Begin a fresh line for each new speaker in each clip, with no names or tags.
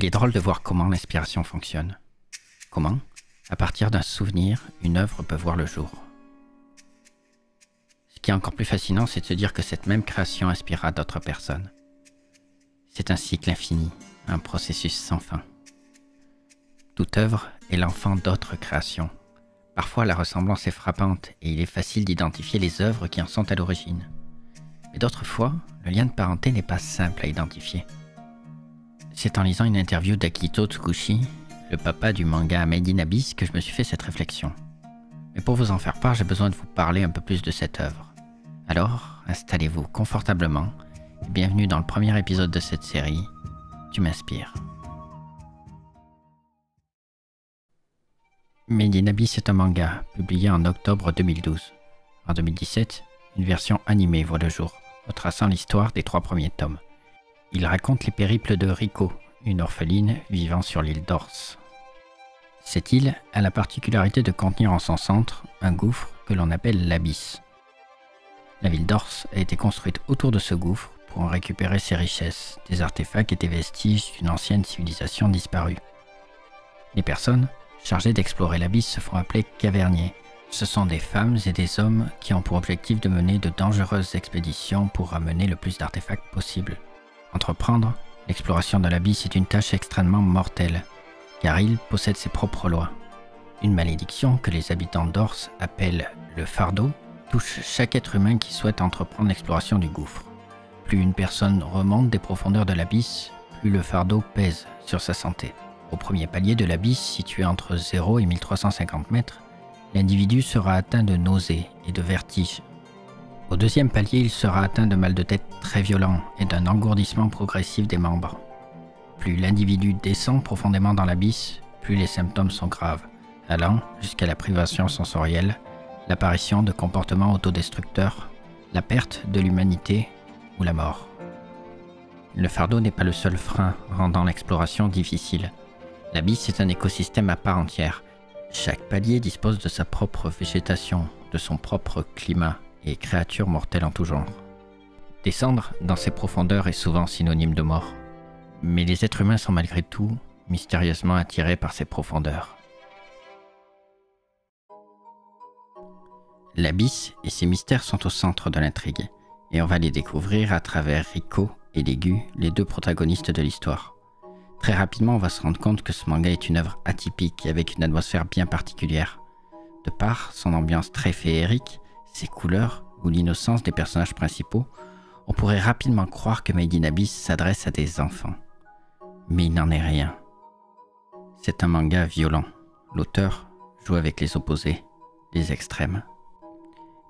Il est drôle de voir comment l'inspiration fonctionne. Comment, à partir d'un souvenir, une œuvre peut voir le jour. Ce qui est encore plus fascinant, c'est de se dire que cette même création inspirera d'autres personnes. C'est un cycle infini, un processus sans fin. Toute œuvre est l'enfant d'autres créations. Parfois, la ressemblance est frappante et il est facile d'identifier les œuvres qui en sont à l'origine. Mais d'autres fois, le lien de parenté n'est pas simple à identifier. C'est en lisant une interview d'Akito Tsukushi, le papa du manga Made in Abyss, que je me suis fait cette réflexion. Mais pour vous en faire part, j'ai besoin de vous parler un peu plus de cette œuvre. Alors, installez-vous confortablement et bienvenue dans le premier épisode de cette série, Tu m'inspires. Made in Abyss est un manga publié en octobre 2012. En 2017, une version animée voit le jour, retraçant l'histoire des 3 premiers tomes. Il raconte les périples de Riko, une orpheline vivant sur l'île d'Ors. Cette île a la particularité de contenir en son centre un gouffre que l'on appelle l'Abysse. La ville d'Ors a été construite autour de ce gouffre pour en récupérer ses richesses, des artefacts et des vestiges d'une ancienne civilisation disparue. Les personnes chargés d'explorer l'Abysse se font appeler caverniers. Ce sont des femmes et des hommes qui ont pour objectif de mener de dangereuses expéditions pour ramener le plus d'artefacts possible. Entreprendre l'exploration de l'Abysse est une tâche extrêmement mortelle, car il possède ses propres lois. Une malédiction que les habitants d'Ors appellent le fardeau touche chaque être humain qui souhaite entreprendre l'exploration du gouffre. Plus une personne remonte des profondeurs de l'Abysse, plus le fardeau pèse sur sa santé. Au premier palier de l'Abysse, situé entre 0 et 1350 mètres, l'individu sera atteint de nausées et de vertiges. Au deuxième palier, il sera atteint de mal de tête très violent et d'un engourdissement progressif des membres. Plus l'individu descend profondément dans l'Abysse, plus les symptômes sont graves, allant jusqu'à la privation sensorielle, l'apparition de comportements autodestructeurs, la perte de l'humanité ou la mort. Le fardeau n'est pas le seul frein rendant l'exploration difficile. L'Abysse est un écosystème à part entière. Chaque palier dispose de sa propre végétation, de son propre climat et créatures mortelles en tout genre. Descendre dans ces profondeurs est souvent synonyme de mort. Mais les êtres humains sont malgré tout mystérieusement attirés par ces profondeurs. L'Abysse et ses mystères sont au centre de l'intrigue, et on va les découvrir à travers Riko et Legu, les 2 protagonistes de l'histoire. Très rapidement, on va se rendre compte que ce manga est une œuvre atypique avec une atmosphère bien particulière. De par son ambiance très féerique, ses couleurs ou l'innocence des personnages principaux, on pourrait rapidement croire que Made in Abyss s'adresse à des enfants. Mais il n'en est rien. C'est un manga violent. L'auteur joue avec les opposés, les extrêmes.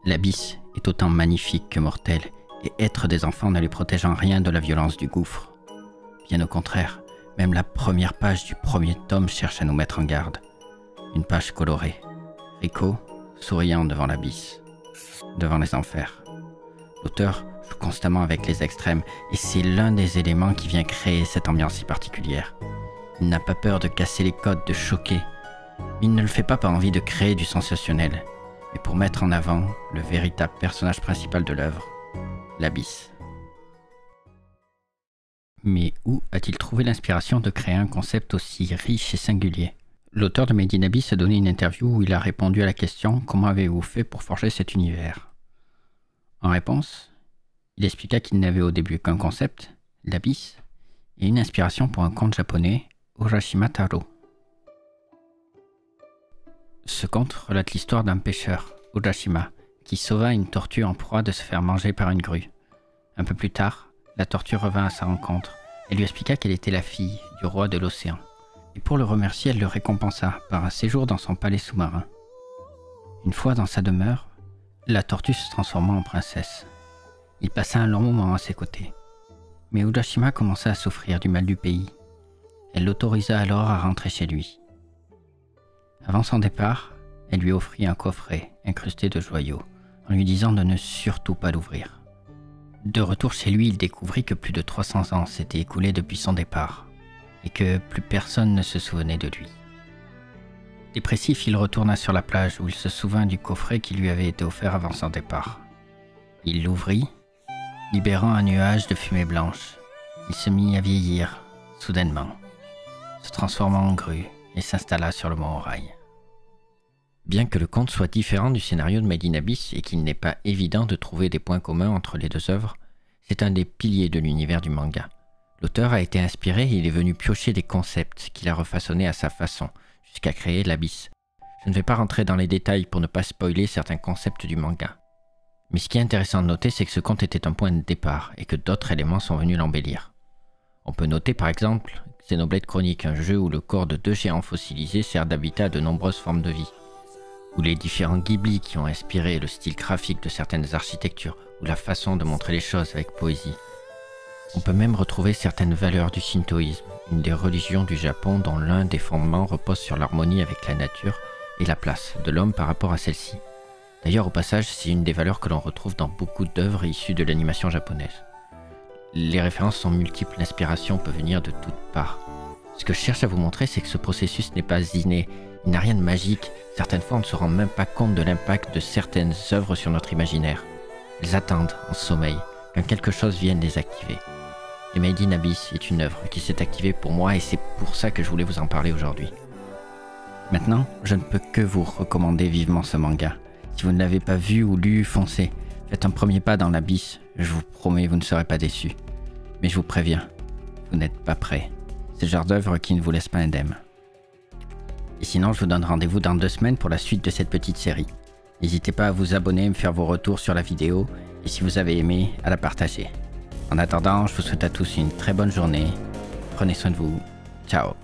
L'Abysse est autant magnifique que mortel, et être des enfants ne les protège en rien de la violence du gouffre. Bien au contraire, même la première page du premier tome cherche à nous mettre en garde. Une page colorée. Riko, souriant devant l'Abysse, devant les enfers. L'auteur joue constamment avec les extrêmes, et c'est l'un des éléments qui vient créer cette ambiance si particulière. Il n'a pas peur de casser les codes, de choquer. Il ne le fait pas par envie de créer du sensationnel, mais pour mettre en avant le véritable personnage principal de l'œuvre, l'Abysse. Mais où a-t-il trouvé l'inspiration de créer un concept aussi riche et singulier? L'auteur de Made in Abyss a donné une interview où il a répondu à la question « Comment avez-vous fait pour forger cet univers ?» En réponse, il expliqua qu'il n'avait au début qu'un concept, l'Abysse, et une inspiration pour un conte japonais, Urashima Taro. Ce conte relate l'histoire d'un pêcheur, Urashima, qui sauva une tortue en proie de se faire manger par une grue. Un peu plus tard, la tortue revint à sa rencontre et lui expliqua qu'elle était la fille du roi de l'océan. Et pour le remercier, elle le récompensa par un séjour dans son palais sous-marin. Une fois dans sa demeure, la tortue se transforma en princesse. Il passa un long moment à ses côtés. Mais Urashima commença à souffrir du mal du pays. Elle l'autorisa alors à rentrer chez lui. Avant son départ, elle lui offrit un coffret incrusté de joyaux, en lui disant de ne surtout pas l'ouvrir. De retour chez lui, il découvrit que plus de 300 ans s'étaient écoulés depuis son départ, et que plus personne ne se souvenait de lui. Dépressif, il retourna sur la plage où il se souvint du coffret qui lui avait été offert avant son départ. Il l'ouvrit, libérant un nuage de fumée blanche. Il se mit à vieillir, soudainement. se transforma en grue et s'installa sur le mont Oraille. Bien que le conte soit différent du scénario de Made in Abyss et qu'il n'est pas évident de trouver des points communs entre les deux œuvres, c'est un des piliers de l'univers du manga. L'auteur a été inspiré et il est venu piocher des concepts qu'il a refaçonnés à sa façon, jusqu'à créer l'Abyss. Je ne vais pas rentrer dans les détails pour ne pas spoiler certains concepts du manga. Mais ce qui est intéressant de noter, c'est que ce conte était un point de départ et que d'autres éléments sont venus l'embellir. On peut noter par exemple Xenoblade Chronicles, un jeu où le corps de 2 géants fossilisés sert d'habitat à de nombreuses formes de vie, ou les différents Ghibli qui ont inspiré le style graphique de certaines architectures, ou la façon de montrer les choses avec poésie. On peut même retrouver certaines valeurs du shintoïsme, une des religions du Japon dont l'un des fondements repose sur l'harmonie avec la nature et la place de l'homme par rapport à celle-ci. D'ailleurs, au passage, c'est une des valeurs que l'on retrouve dans beaucoup d'œuvres issues de l'animation japonaise. Les références sont multiples, l'inspiration peut venir de toutes parts. Ce que je cherche à vous montrer, c'est que ce processus n'est pas inné, il n'a rien de magique, certaines fois on ne se rend même pas compte de l'impact de certaines œuvres sur notre imaginaire. Elles attendent, en sommeil, quand quelque chose vienne les activer. Et Made in Abyss est une œuvre qui s'est activée pour moi et c'est pour ça que je voulais vous en parler aujourd'hui. Maintenant, je ne peux que vous recommander vivement ce manga. Si vous ne l'avez pas vu ou lu, foncez. Faites un premier pas dans l'Abyss, je vous promets, vous ne serez pas déçus. Mais je vous préviens, vous n'êtes pas prêts. C'est le genre d'œuvre qui ne vous laisse pas indemne. Et sinon, je vous donne rendez-vous dans 2 semaines pour la suite de cette petite série. N'hésitez pas à vous abonner et me faire vos retours sur la vidéo, et si vous avez aimé, à la partager. En attendant, je vous souhaite à tous une très bonne journée. Prenez soin de vous. Ciao.